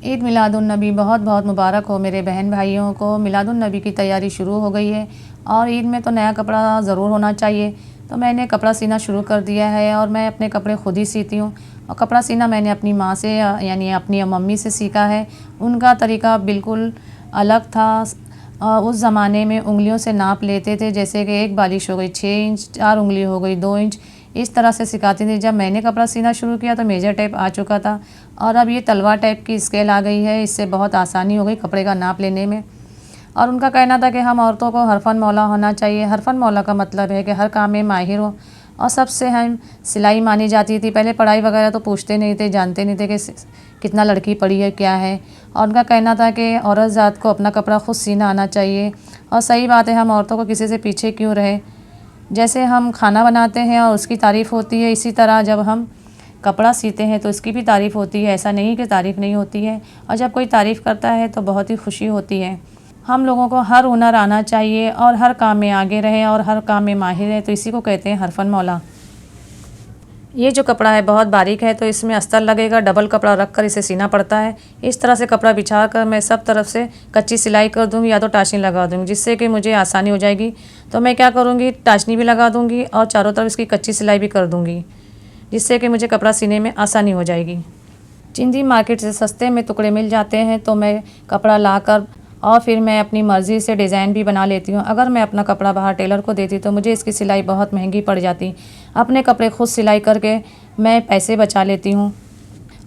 ईद मिलादुन्नबी बहुत बहुत मुबारक हो मेरे बहन भाइयों को। मिलादुन्नबी की तैयारी शुरू हो गई है और ईद में तो नया कपड़ा ज़रूर होना चाहिए। तो मैंने कपड़ा सीना शुरू कर दिया है और मैं अपने कपड़े खुद ही सीती हूँ। और कपड़ा सीना मैंने अपनी माँ से यानी अपनी मम्मी से सीखा है। उनका तरीका बिल्कुल अलग था। उस ज़माने में उंगलियों से नाप लेते थे, जैसे कि एक बालिश हो गई 6 इंच, 4 उंगली हो गई 2 इंच, इस तरह से सिखाती थी। जब मैंने कपड़ा सीना शुरू किया तो मेजर टेप आ चुका था और अब ये तलवार टाइप की स्केल आ गई है। इससे बहुत आसानी हो गई कपड़े का नाप लेने में। और उनका कहना था कि हम औरतों को हरफन मौला होना चाहिए। हरफन मौला का मतलब है कि हर काम में माहिर हो। और सबसे अहम सिलाई मानी जाती थी। पहले पढ़ाई वगैरह तो पूछते नहीं थे, जानते नहीं थे कि कितना लड़की पढ़ी है क्या है। और उनका कहना था कि औरत ज़ात को अपना कपड़ा खुद सीना आना चाहिए। और सही बात है, हम औरतों को किसी से पीछे क्यों रहे। जैसे हम खाना बनाते हैं और उसकी तारीफ़ होती है, इसी तरह जब हम कपड़ा सीते हैं तो इसकी भी तारीफ़ होती है। ऐसा नहीं कि तारीफ़ नहीं होती है। और जब कोई तारीफ़ करता है तो बहुत ही खुशी होती है। हम लोगों को हर हुनर आना चाहिए और हर काम में आगे रहें और हर काम में माहिर है, तो इसी को कहते हैं हरफन मौला। ये जो कपड़ा है बहुत बारीक है, तो इसमें अस्तर लगेगा। डबल कपड़ा रख कर इसे सीना पड़ता है। इस तरह से कपड़ा बिछा कर मैं सब तरफ से कच्ची सिलाई कर दूँगी या तो टाशनी लगा दूँगी, जिससे कि मुझे आसानी हो जाएगी। तो मैं क्या करूँगी, टाशनी भी लगा दूँगी और चारों तरफ इसकी कच्ची सिलाई भी कर दूँगी, जिससे कि मुझे कपड़ा सीने में आसानी हो जाएगी। चिंदी मार्केट से सस्ते में टुकड़े मिल जाते हैं, तो मैं कपड़ा लाकर और फिर मैं अपनी मर्ज़ी से डिज़ाइन भी बना लेती हूँ। अगर मैं अपना कपड़ा बाहर टेलर को देती तो मुझे इसकी सिलाई बहुत महंगी पड़ जाती। अपने कपड़े खुद सिलाई करके मैं पैसे बचा लेती हूँ।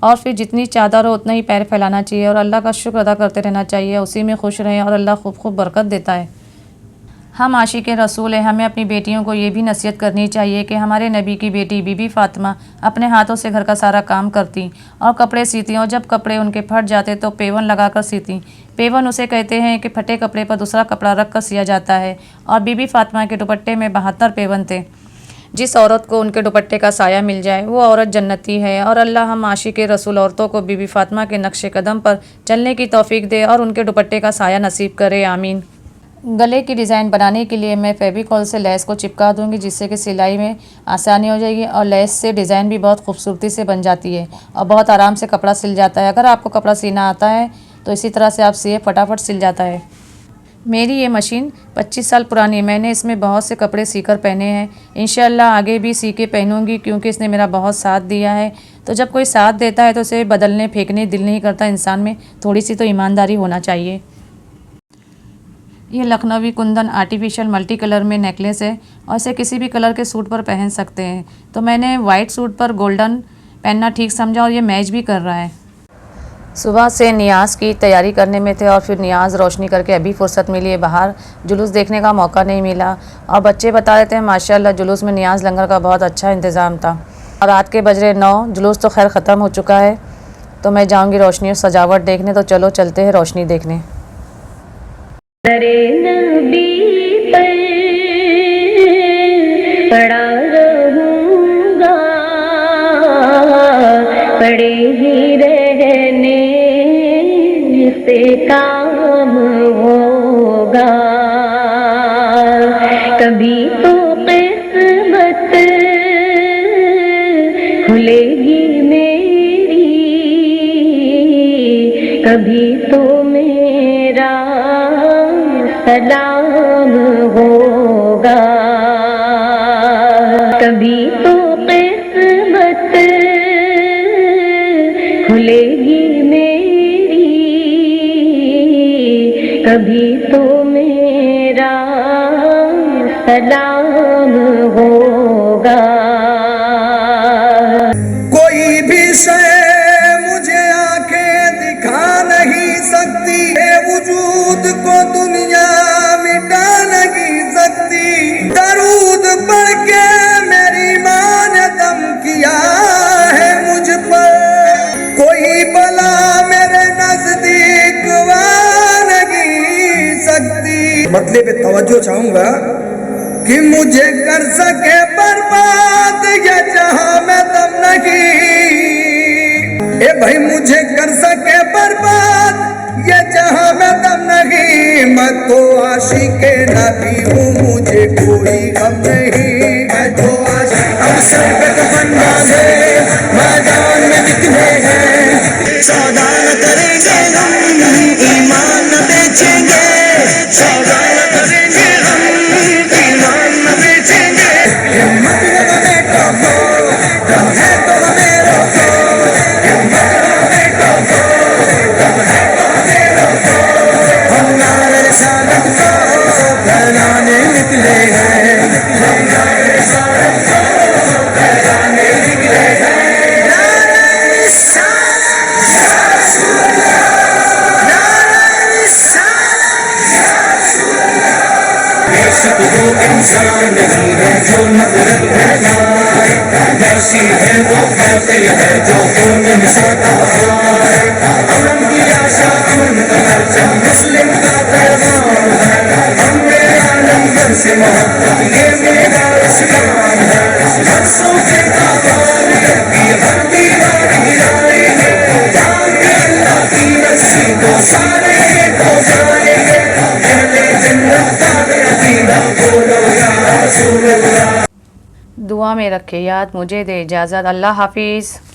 और फिर जितनी चादर हो उतना ही पैर फैलाना चाहिए और अल्लाह का शुक्र अदा करते रहना चाहिए। उसी में खुश रहें और अल्लाह खूब खूब बरकत देता है। हम आशिक़ रसूल हैं। हमें अपनी बेटियों को ये भी नसीहत करनी चाहिए कि हमारे नबी की बेटी बीबी फ़ातिमा अपने हाथों से घर का सारा काम करती और कपड़े सीती, और जब कपड़े उनके फट जाते तो पेवन लगाकर सीती। पेवन उसे कहते हैं कि फटे कपड़े पर दूसरा कपड़ा रख कर सिया जाता है। और बीबी फ़ातिमा के दुपट्टे में 72 पेवन थे। जिस औरत को उनके दुपट्टे का साया मिल जाए वो औरत जन्नती है। और अल्लाह हम आशिक़ रसूल औरतों को बीबी फ़ातिमा के नक्शे कदम पर चलने की तौफ़ीक दे और उनके दुपट्टे का साया नसीब करे, आमीन। गले की डिज़ाइन बनाने के लिए मैं फेविकॉल से लेस को चिपका दूंगी, जिससे कि सिलाई में आसानी हो जाएगी। और लेस से डिज़ाइन भी बहुत खूबसूरती से बन जाती है और बहुत आराम से कपड़ा सिल जाता है। अगर आपको कपड़ा सीना आता है तो इसी तरह से आप सिए, फटाफट सिल जाता है। मेरी ये मशीन 25 साल पुरानी है। मैंने इसमें बहुत से कपड़े सीकर पहने हैं। इंशाअल्लाह आगे भी सी के पहनूंगी, क्योंकि इसने मेरा बहुत साथ दिया है। तो जब कोई साथ देता है तो उसे बदलने फेंकने दिल नहीं करता। इंसान में थोड़ी सी तो ईमानदारी होना चाहिए। ये Lucknowi kundan artificial multi colour में नेकलेस है और इसे किसी भी कलर के सूट पर पहन सकते हैं। तो मैंने वाइट सूट पर गोल्डन पहनना ठीक समझा और ये मैच भी कर रहा है। सुबह से नियाज़ की तैयारी करने में थे और फिर नियाज़ रोशनी करके अभी फुर्सत मिली है। बाहर जुलूस देखने का मौका नहीं मिला और बच्चे बता रहे थे माशाल्लाह जुलूस में नियाज़ लंगर का बहुत अच्छा इंतज़ाम था। और रात के बज रहे 9, जुलूस तो खैर ख़त्म हो चुका है। तो मैं जाऊँगी रोशनी और सजावट देखने। तो चलो चलते हैं रोशनी देखने। दरे नबी पर पड़ा रहूँगा, पड़े ही रहने से काम होगा। कभी तो किस्मत खुलेगी मेरी, कभी तो मेरा सलाम होगा। कभी तो किस्मत खुलेगी मेरी, कभी तो मेरा सलाम होगा। कोई भी शय मुझे आंखें दिखा नहीं सकती है, वजूद को दुनिया मिटा नहीं सकती। दरूद पढ़ के मेरी माँ ने दम किया है मुझ पर, कोई बला मेरे नजदीक आ नहीं सकती। मतलब पे तवज्जो चाहूंगा कि मुझे कर सके बर्बाद ये जहां में दम नहीं। ए भाई मुझे कर सके बर्बाद ये जहां में दम नहीं। मैं तो आशिक़े नबी हूँ, मुझे कोई गम नहीं। मैं तो आशिक़ अब सर पे कफन बांधे मैदान में निकले हैं, सौदा न करेंगे दुआ में रखे याद, मुझे दे इजाज़त। अल्लाह हाफिज़।